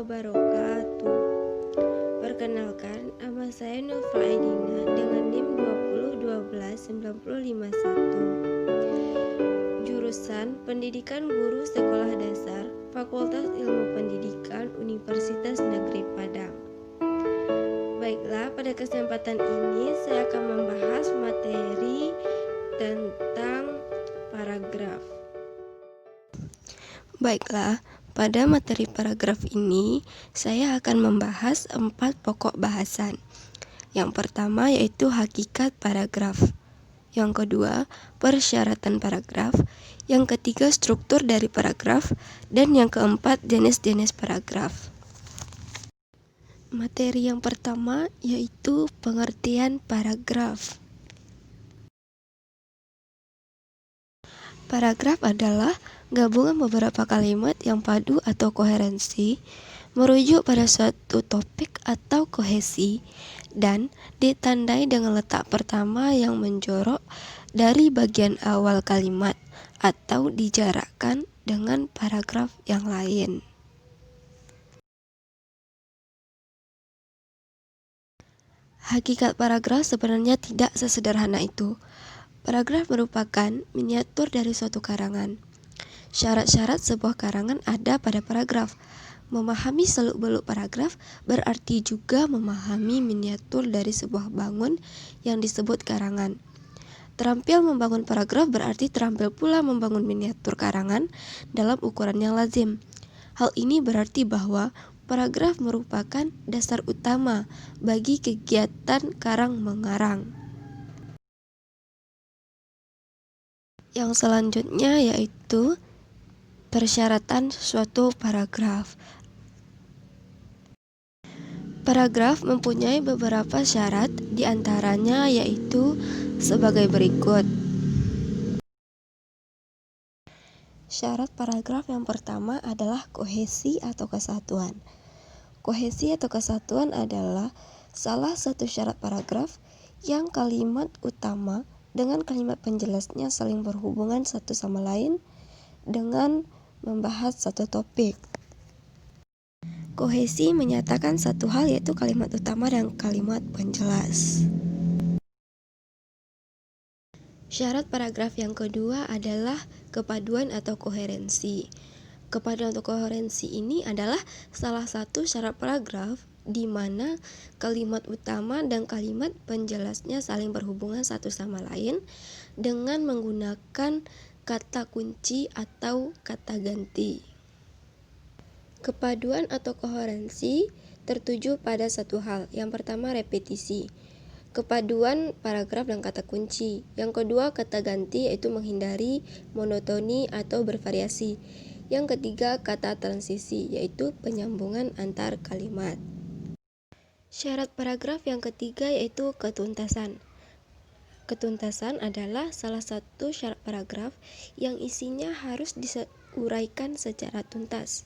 wabarakatuh. Perkenalkan, nama saya Nova Aidina dengan NIM 2012-90551. Jurusan Pendidikan Guru Sekolah Dasar, Fakultas Ilmu Pendidikan Universitas Negeri Padang. Baiklah, pada kesempatan ini saya akan membahas materi tentang paragraf. Baiklah, pada materi paragraf ini saya akan membahas 4 pokok bahasan. Yang pertama yaitu hakikat paragraf. Yang kedua, persyaratan paragraf. Yang ketiga, struktur dari paragraf. Dan yang keempat, jenis-jenis paragraf. Materi yang pertama yaitu pengertian paragraf. Paragraf adalah gabungan beberapa kalimat yang padu atau koherensi, merujuk pada suatu topik atau kohesi, dan ditandai dengan letak pertama yang menjorok dari bagian awal kalimat atau dijarakkan dengan paragraf yang lain. Hakikat paragraf sebenarnya tidak sesederhana itu. Paragraf merupakan miniatur dari suatu karangan. Syarat-syarat sebuah karangan ada pada paragraf. Memahami seluk-beluk paragraf berarti juga memahami miniatur dari sebuah bangun yang disebut karangan. Terampil membangun paragraf berarti terampil pula membangun miniatur karangan dalam ukuran yang lazim. Hal ini berarti bahwa paragraf merupakan dasar utama bagi kegiatan karang mengarang. Yang selanjutnya yaitu persyaratan suatu paragraf. Paragraf mempunyai beberapa syarat, diantaranya yaitu sebagai berikut. Syarat paragraf yang pertama adalah kohesi atau kesatuan. Kohesi atau kesatuan adalah salah satu syarat paragraf yang kalimat utama dengan kalimat penjelasnya saling berhubungan satu sama lain dengan membahas satu topik. Kohesi menyatakan satu hal yaitu kalimat utama dan kalimat penjelas. Syarat paragraf yang kedua adalah kepaduan atau koherensi. Kepaduan atau koherensi ini adalah salah satu syarat paragraf di mana kalimat utama dan kalimat penjelasnya saling berhubungan satu sama lain dengan menggunakan kata kunci atau kata ganti. Kepaduan atau koherensi tertuju pada satu hal. Yang pertama, repetisi. Kepaduan paragraf dan kata kunci. Yang kedua, kata ganti, yaitu menghindari monotoni atau bervariasi. Yang ketiga, kata transisi, yaitu penyambungan antar kalimat. Syarat paragraf yang ketiga yaitu ketuntasan. Ketuntasan adalah salah satu syarat paragraf yang isinya harus diuraikan secara tuntas.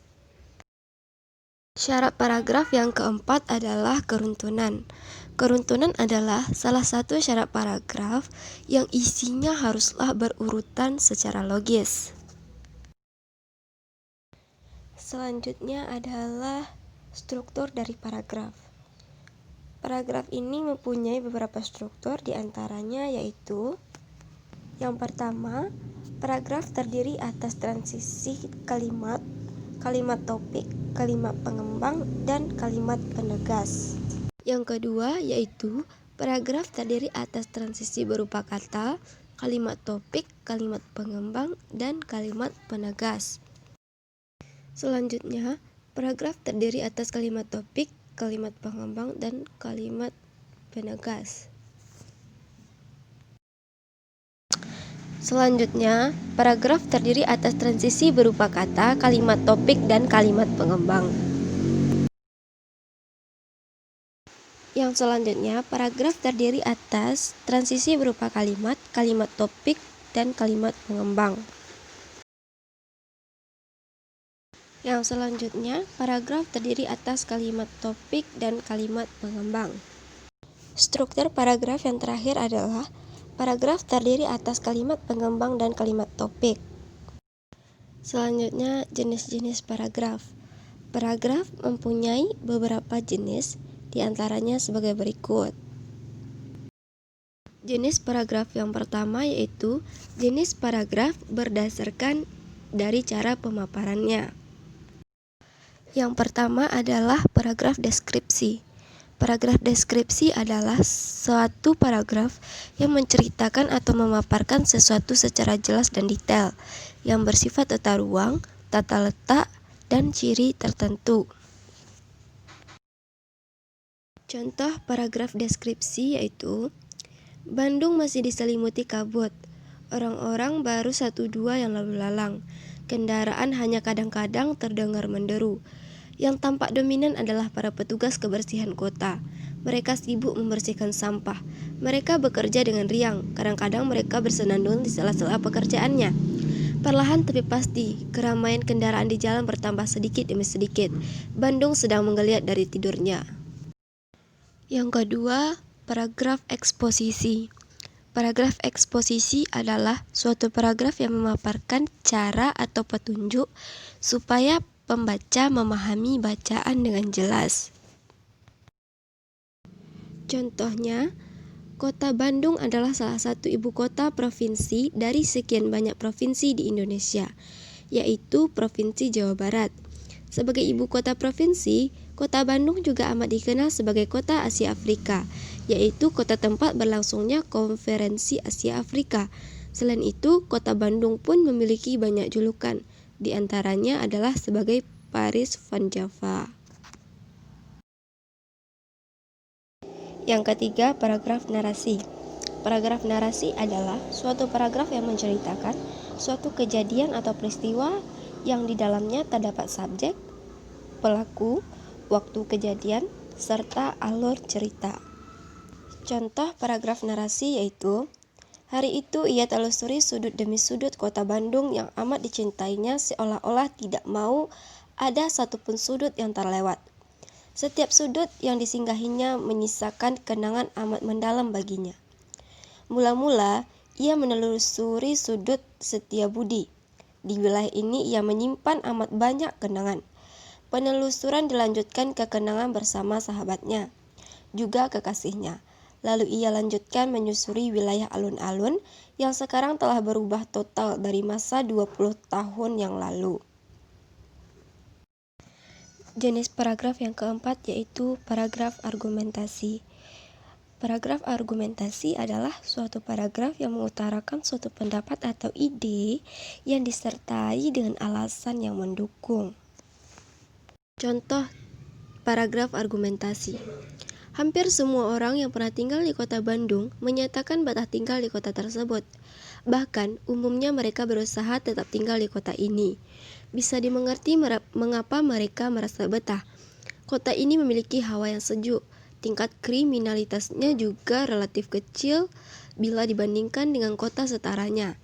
Syarat paragraf yang keempat adalah keruntunan. Keruntunan adalah salah satu syarat paragraf yang isinya haruslah berurutan secara logis. Selanjutnya adalah struktur dari paragraf. Paragraf ini mempunyai beberapa struktur, diantaranya yaitu yang pertama, paragraf terdiri atas transisi kalimat, kalimat topik, kalimat pengembang, dan kalimat penegas. Yang kedua yaitu paragraf terdiri atas transisi berupa kata, kalimat topik, kalimat pengembang, dan kalimat penegas. Selanjutnya, paragraf terdiri atas kalimat topik, kalimat pengembang, dan kalimat penegas. Selanjutnya, paragraf terdiri atas transisi berupa kata, kalimat topik, dan kalimat pengembang. Yang selanjutnya, paragraf terdiri atas transisi berupa kalimat, kalimat topik, dan kalimat pengembang. Yang selanjutnya, paragraf terdiri atas kalimat topik dan kalimat pengembang. Struktur paragraf yang terakhir adalah paragraf terdiri atas kalimat pengembang dan kalimat topik. Selanjutnya, jenis-jenis paragraf. Paragraf mempunyai beberapa jenis, di antaranya sebagai berikut. Jenis paragraf yang pertama yaitu jenis paragraf berdasarkan dari cara pemaparannya. Yang pertama adalah paragraf deskripsi. Paragraf deskripsi adalah suatu paragraf yang menceritakan atau memaparkan sesuatu secara jelas dan detail, yang bersifat tata ruang, tata letak, dan ciri tertentu. Contoh paragraf deskripsi yaitu, Bandung masih diselimuti kabut. Orang-orang baru 1-2 yang lalu lalang. Kendaraan hanya kadang-kadang terdengar menderu. Yang tampak dominan adalah para petugas kebersihan kota. Mereka sibuk membersihkan sampah. Mereka bekerja dengan riang. Kadang-kadang mereka bersenandung di sela-sela pekerjaannya. Perlahan tapi pasti, keramaian kendaraan di jalan bertambah sedikit demi sedikit. Bandung sedang menggeliat dari tidurnya. Yang kedua, paragraf eksposisi. Paragraf eksposisi adalah suatu paragraf yang memaparkan cara atau petunjuk supaya pembaca memahami bacaan dengan jelas. Contohnya, Kota Bandung adalah salah satu ibu kota provinsi dari sekian banyak provinsi di Indonesia, yaitu Provinsi Jawa Barat. Sebagai ibu kota provinsi, Kota Bandung juga amat dikenal sebagai kota Asia Afrika, yaitu kota tempat berlangsungnya Konferensi Asia Afrika. Selain itu, Kota Bandung pun memiliki banyak julukan, di antaranya adalah sebagai Paris Van Java. Yang ketiga, paragraf narasi. Paragraf narasi adalah suatu paragraf yang menceritakan suatu kejadian atau peristiwa yang di dalamnya terdapat subjek, pelaku, waktu kejadian, serta alur cerita. Contoh paragraf narasi yaitu, hari itu ia telusuri sudut demi sudut kota Bandung yang amat dicintainya seolah-olah tidak mau ada satupun sudut yang terlewat. Setiap sudut yang disinggahinya menyisakan kenangan amat mendalam baginya. Mula-mula, ia menelusuri sudut Setiabudi. Di wilayah ini ia menyimpan amat banyak kenangan. Penelusuran dilanjutkan ke kenangan bersama sahabatnya, juga kekasihnya. Lalu ia lanjutkan menyusuri wilayah alun-alun yang sekarang telah berubah total dari masa 20 tahun yang lalu. Jenis paragraf yang keempat yaitu paragraf argumentasi. Paragraf argumentasi adalah suatu paragraf yang mengutarakan suatu pendapat atau ide yang disertai dengan alasan yang mendukung. Contoh paragraf argumentasi. Hampir semua orang yang pernah tinggal di kota Bandung menyatakan betah tinggal di kota tersebut. Bahkan, umumnya mereka berusaha tetap tinggal di kota ini. Bisa dimengerti mengapa mereka merasa betah. Kota ini memiliki hawa yang sejuk. Tingkat kriminalitasnya juga relatif kecil bila dibandingkan dengan kota setaranya.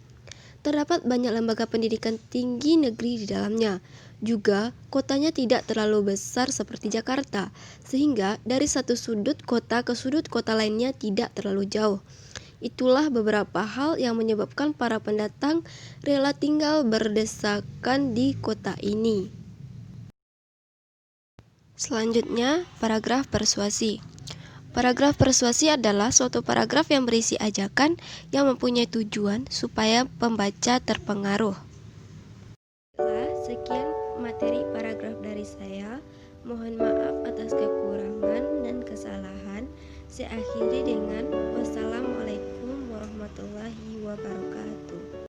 Terdapat banyak lembaga pendidikan tinggi negeri di dalamnya. Juga, kotanya tidak terlalu besar seperti Jakarta, sehingga dari satu sudut kota ke sudut kota lainnya tidak terlalu jauh. Itulah beberapa hal yang menyebabkan para pendatang rela tinggal berdesakan di kota ini. Selanjutnya, paragraf persuasi. Paragraf persuasi adalah suatu paragraf yang berisi ajakan yang mempunyai tujuan supaya pembaca terpengaruh. Sekian materi paragraf dari saya. Mohon maaf atas kekurangan dan kesalahan. Saya akhiri dengan wassalamualaikum